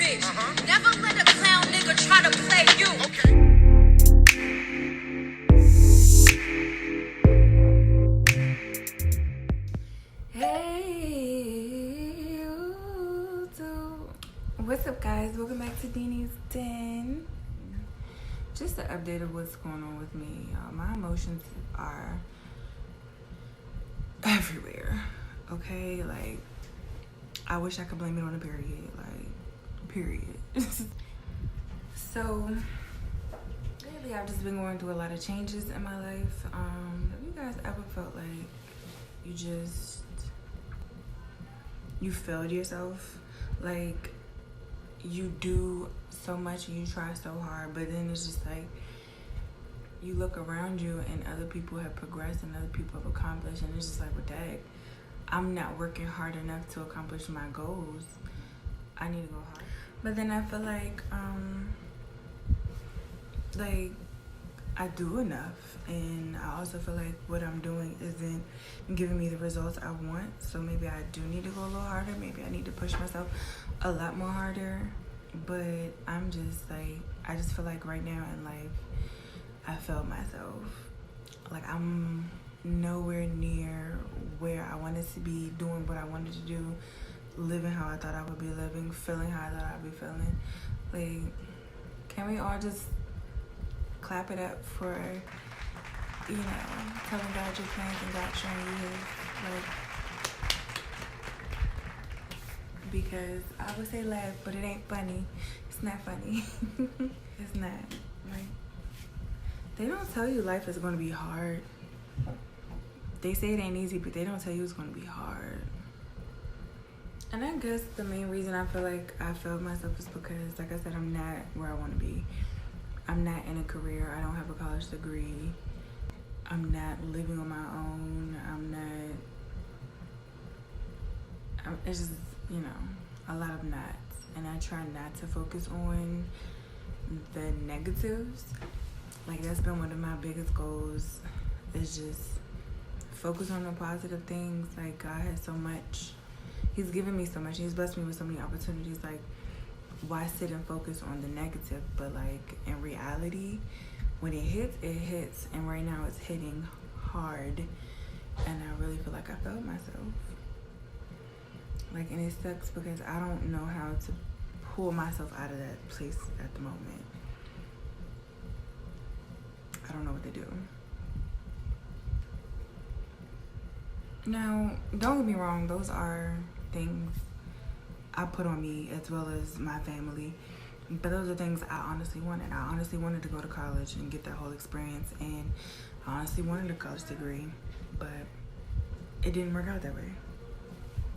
me. Never let a clown nigga try to play you. Hey, YouTube. What's up, guys? Welcome back to Deanie's Den. Just an update of what's going on with me. My emotions are everywhere. Okay, like I wish I could blame it on a period. Like, period. So lately, I've just been going through a lot of changes in my life. Have you guys ever felt like you failed yourself? Like, you do so much and you try so hard, but then it's just like you look around you and other people have progressed and other people have accomplished, and it's just like, well, dang, I'm not working hard enough to accomplish my goals. I need to go hard. But then I feel like I do enough, and I also feel like what I'm doing isn't giving me the results I want. So maybe I do need to go a little harder. Maybe I need to push myself a lot more harder. But I'm just like, I just feel like right now in life, I failed myself. Like, I'm nowhere near where I wanted to be, doing what I wanted to do, living how I thought I would be living, feeling how I thought I'd be feeling. Like, can we all just clap it up for, telling God your plans and God showing you his? Like, because I would say laugh, but it ain't funny. It's not funny. It's not. Like, they don't tell you life is going to be hard. They say it ain't easy, but they don't tell you it's going to be hard. And I guess the main reason I feel like I failed myself is because, like I said, I'm not where I want to be. I'm not in a career. I don't have a college degree. I'm not living on my own. It's just, a lot of nots. And I try not to focus on the negatives. Like, that's been one of my biggest goals, is just focus on the positive things. Like, God has so much. He's given me so much. He's blessed me with so many opportunities. Like, why sit and focus on the negative? But like, in reality, when it hits, and right now it's hitting hard, and I really feel like I failed myself. Like, and it sucks because I don't know how to pull myself out of that place at the moment. I don't know what to do. Now, don't get me wrong, those are things I put on me as well as my family. But those are things I honestly wanted. I honestly wanted to go to college and get that whole experience, and I honestly wanted a college degree, but it didn't work out that way.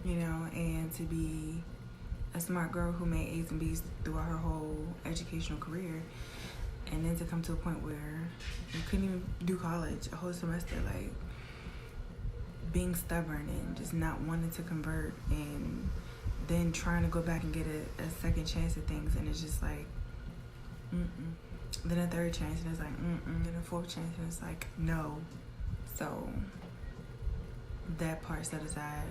And to be a smart girl who made A's and B's throughout her whole educational career, and then to come to a point where you couldn't even do college a whole semester, like being stubborn and just not wanting to convert, and then trying to go back and get a second chance at things, and it's just like, Then a third chance, and it's like, Then a fourth chance, and it's like, no. So that part set aside,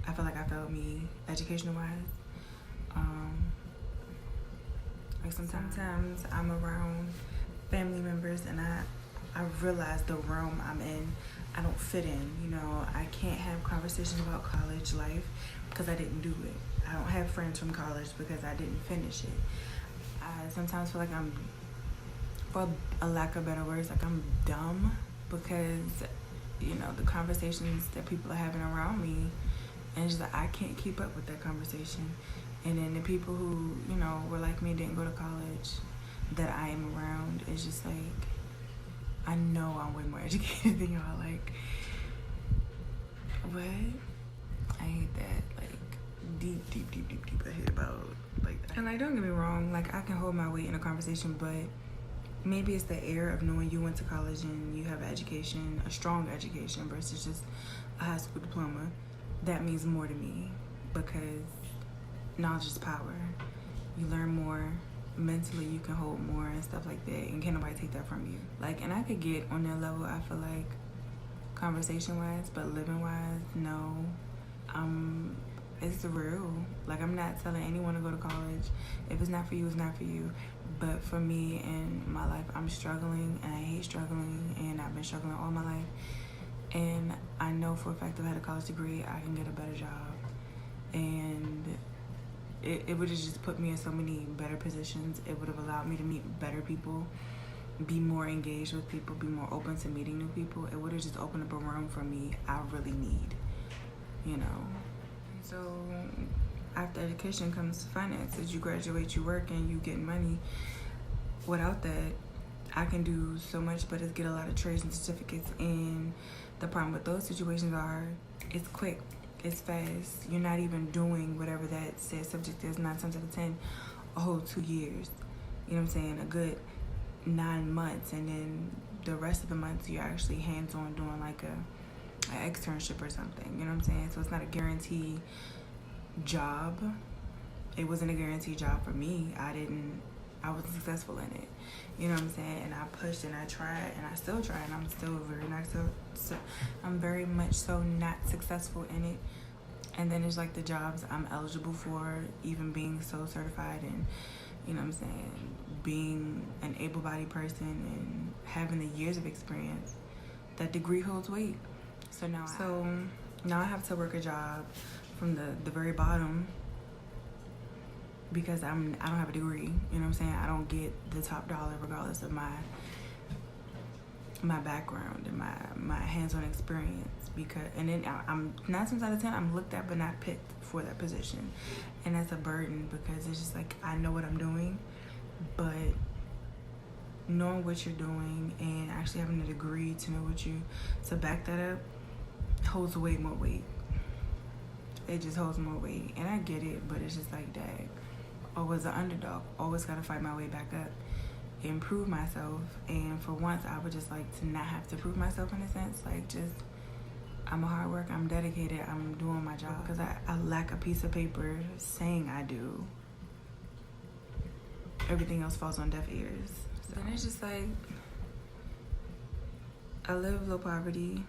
I feel like I failed me educational-wise. Like, sometimes I'm around family members, and I realize the realm I'm in, I don't fit in. I can't have conversations about college life because I didn't do it. I don't have friends from college because I didn't finish it. I sometimes feel like I'm, for a lack of better words, like I'm dumb because, the conversations that people are having around me, and it's just like I can't keep up with that conversation. And then the people who, were like me, didn't go to college, that I am around, is just like, I know I'm way more educated than y'all. Like, what? I hate that. Like, deep I hate about, like, that. And like, don't get me wrong, like, I can hold my weight in a conversation, but maybe it's the air of knowing you went to college and you have an education, a strong education, versus just a high school diploma. That means more to me, because knowledge is power. You learn more mentally, you can hold more and stuff like that, and can't nobody take that from you. Like, and I could get on that level, I feel like, conversation wise, but living wise, no. I'm it's real. Like, I'm not telling anyone to go to college. If it's not for you, it's not for you. But for me in my life, I'm struggling, and I hate struggling, and I've been struggling all my life. And I know for a fact if I had a college degree, I can get a better job. And it would have just put me in so many better positions. It would have allowed me to meet better people, be more engaged with people, be more open to meeting new people. It would have just opened up a room for me I really need, you know. So after education comes finances. You graduate, you work, and you get money. Without that, I can do so much, but it's get a lot of trades and certificates. And the problem with those situations are it's quick, it's fast. You're not even doing whatever that said subject is 9 times out of 10 a whole 2 years. You know what I'm saying? A good 9 months, and then the rest of the months you're actually hands-on doing like an externship or something. You know what I'm saying? So it's not a guaranteed job. It wasn't a guaranteed job for me. I wasn't successful in it. You know what I'm saying? And I pushed and I tried and I still try, and I'm still I'm very much so not successful in it. And then there's like the jobs I'm eligible for, even being so certified and, you know what I'm saying, being an able-bodied person and having the years of experience. That degree holds weight. So now I have to work a job from the very bottom because I don't have a degree. You know what I'm saying? I don't get the top dollar regardless of my background and my hands-on experience. And then I'm 9 times out of 10 I'm looked at but not picked for that position, and that's a burden because it's just like I know what I'm doing, but knowing what you're doing and actually having a degree to back that up holds way more weight. It just holds more weight, and I get it, but it's just like, dang, always an underdog, always gotta fight my way back up, improve myself. And for once I would just like to not have to prove myself in a sense, like just I'm a hard worker, I'm dedicated, I'm doing my job, because I lack a piece of paper saying I do. Everything else falls on deaf ears. So then it's just like, I live low poverty.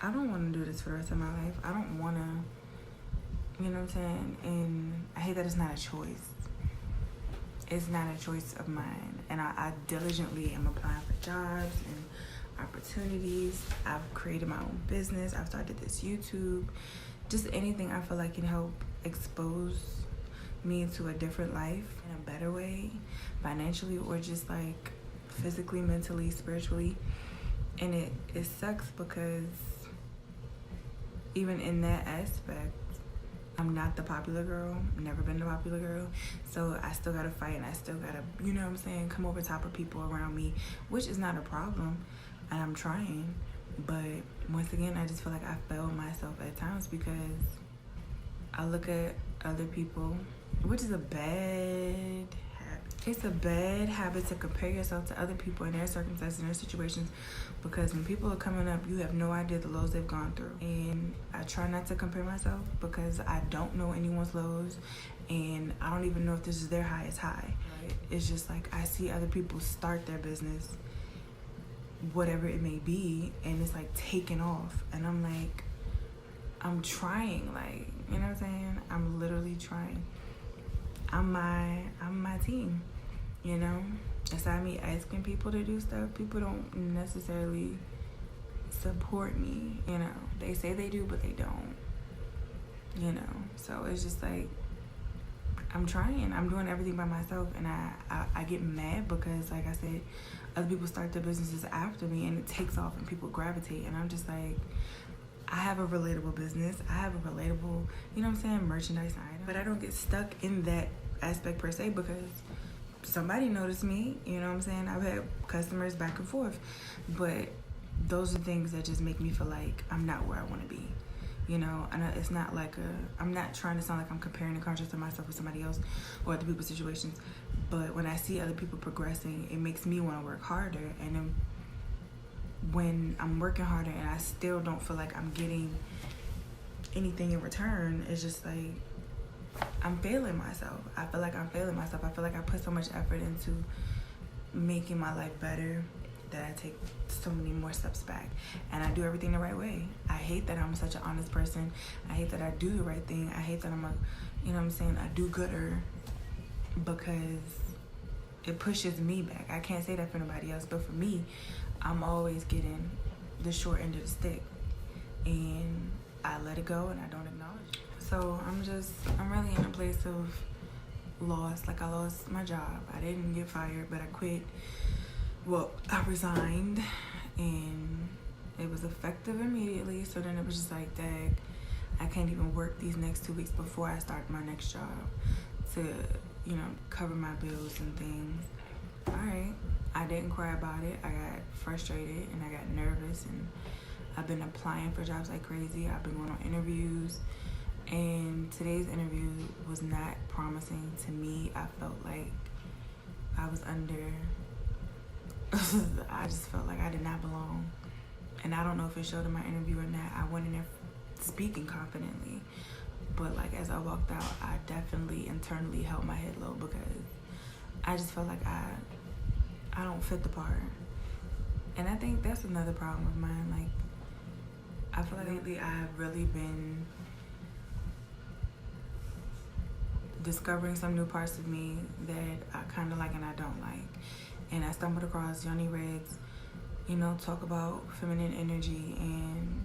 I don't want to do this for the rest of my life. I don't want to, you know what I'm saying? And I hate that it's not a choice. It's not a choice of mine. And I diligently am applying for jobs and opportunities. I've created my own business. I've started this YouTube. Just anything I feel like can help expose me to a different life in a better way, financially or just like physically, mentally, spiritually. And it sucks because even in that aspect, I'm not the popular girl, never been the popular girl, so I still gotta fight and I still gotta, you know what I'm saying, come over top of people around me, which is not a problem, and I'm trying. But once again, I just feel like I failed myself at times because I look at other people, which is a bad habit. It's a bad habit to compare yourself to other people in their circumstances and their situations, because when people are coming up, you have no idea the lows they've gone through. And I try not to compare myself because I don't know anyone's lows, and I don't even know if this is their highest high. Right? It's just like I see other people start their business, whatever it may be, and it's like taking off, and I'm like, I'm trying, like, you know what I'm saying? I'm literally trying. I'm my team, you know? Aside me asking people to do stuff, people don't necessarily support me, you know? They say they do, but they don't, you know? So it's just like, I'm trying. I'm doing everything by myself, and I get mad because, like I said, other people start their businesses after me, and it takes off, and people gravitate, and I'm just like, I have a relatable business. I have a relatable, you know what I'm saying, merchandise item. But I don't get stuck in that aspect per se because somebody noticed me, you know what I'm saying? I've had customers back and forth. But those are things that just make me feel like I'm not where I want to be. You know, and it's not like I'm not trying to sound like I'm comparing and contrasting myself with somebody else or other people's situations. But when I see other people progressing, it makes me want to work harder. And then when I'm working harder and I still don't feel like I'm getting anything in return, it's just like I'm failing myself. I feel like I'm failing myself. I feel like I put so much effort into making my life better, that I take so many more steps back, and I do everything the right way. I hate that I'm such an honest person. I hate that I do the right thing. I hate that I'm a, you know what I'm saying, a do-gooder, because it pushes me back. I can't say that for nobody else, but for me, I'm always getting the short end of the stick, and I let it go and I don't acknowledge it. So I'm really in a place of loss. Like, I lost my job. I didn't get fired, but I quit. Well, I resigned, and it was effective immediately. So then it was just like, dang, I can't even work these next 2 weeks before I start my next job to, you know, cover my bills and things. All right. I didn't cry about it. I got frustrated and I got nervous, and I've been applying for jobs like crazy. I've been going on interviews, and today's interview was not promising to me. I felt like I was under, I just felt like I did not belong. And I don't know if it showed in my interview or not. I went in there speaking confidently, but like as I walked out, I definitely internally held my head low, because I just felt like I don't fit the part. And I think that's another problem of mine. Like, I feel like lately I've really been discovering some new parts of me that I kind of like and I don't like. And I stumbled across Yoni Red's, you know, talk about feminine energy, and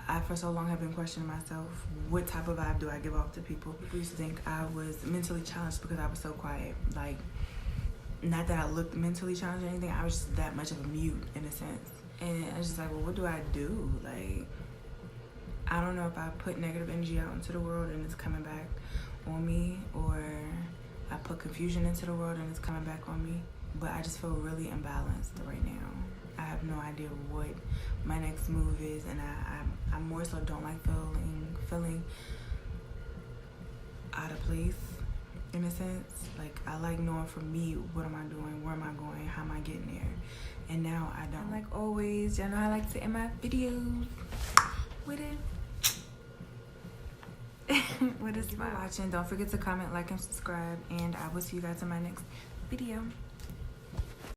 I for so long have been questioning myself, what type of vibe do I give off to people? People used to think I was mentally challenged because I was so quiet. Like, not that I looked mentally challenged or anything, I was just that much of a mute in a sense. And I was just like, well, what do I do? Like, I don't know if I put negative energy out into the world and it's coming back on me, or I put confusion into the world and it's coming back on me. But I just feel really imbalanced right now. I have no idea what my next move is, and I more so don't like feeling out of place, in a sense. Like, I like knowing for me, what am I doing, where am I going, how am I getting there? And now I don't. Like always, y'all know I like to end my videos with a smile. Watching, don't forget to comment, like, and subscribe, and I will see you guys in my next video.